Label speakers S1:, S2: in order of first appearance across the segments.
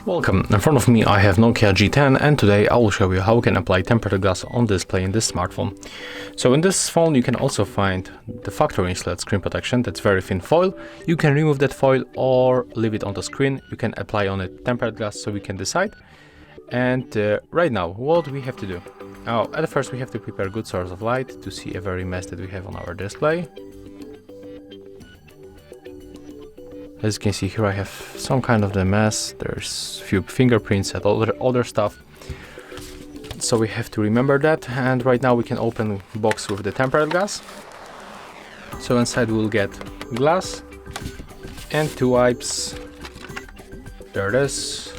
S1: Welcome, in front of me I have NOKIA G10 and today I will show you how we can apply tempered glass on display in this smartphone. So in this phone you can also find the factory installed screen protection, that's very thin foil. You can remove that foil or leave it on the screen. You can apply on it tempered glass, so we can decide. And right now what we have to do? At first we have to prepare a good source of light to see every mess that we have on our display. As you can see here I have some kind of the mess, there's a few fingerprints and other stuff. So we have to remember that, and right now we can open the box with the tempered glass. So inside we'll get glass and two wipes. There it is.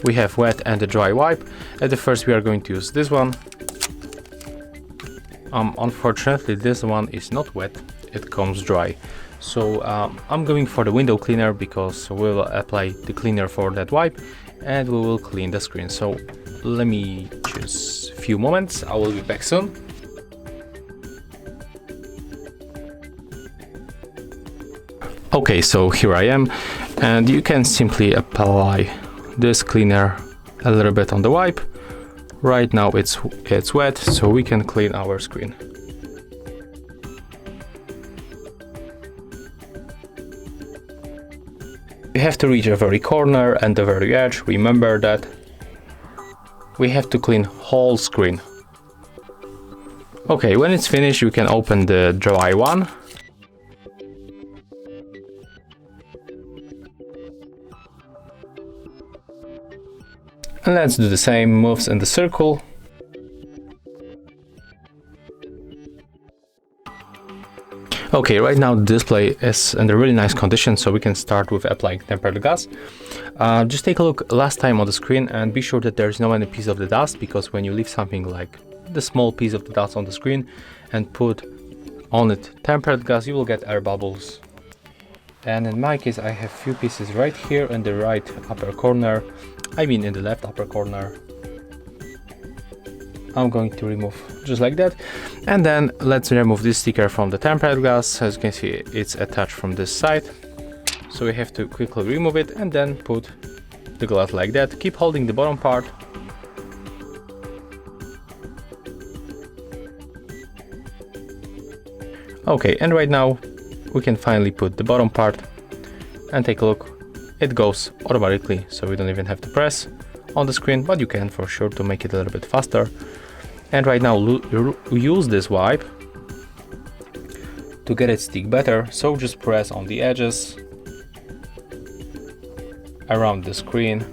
S1: We have wet and a dry wipe. At the first we are going to use this one. Unfortunately this one is not wet, it comes dry. So I'm going for the window cleaner because we'll apply the cleaner for that wipe and we will clean the screen. So let me choose a few moments, I will be back soon. Okay, so here I am, and you can simply apply this cleaner a little bit on the wipe. Right now it's wet, so we can clean our screen. We have to reach the very corner and the very edge. Remember that we have to clean whole screen. Okay, when it's finished you can open the dry one. And let's do the same moves in the circle. Okay, right now the display is in a really nice condition, so we can start with applying tempered glass. Just take a look last time on the screen and be sure that there's no any piece of the dust, because when you leave something like the small piece of the dust on the screen and put on it tempered glass, you will get air bubbles. And in my case I have few pieces right here in the right upper corner, in the left upper corner. I'm going to remove just like that, and then let's remove this sticker from the tempered glass. As you can see, it's attached from this side, so we have to quickly remove it and then put the glass like that. Keep holding the bottom part. Okay, and right now we can finally put the bottom part, and take a look, it goes automatically, so we don't even have to press on the screen, but you can for sure to make it a little bit faster. And right now use this wipe to get it stick better, so just press on the edges around the screen.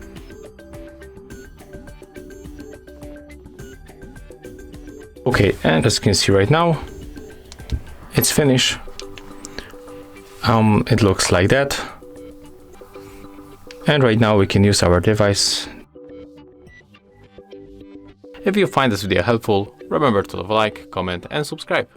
S1: Okay, and as you can see right now it's finished. It looks like that, and right now we can use our device. If you find this video helpful, remember to leave a like, comment and subscribe.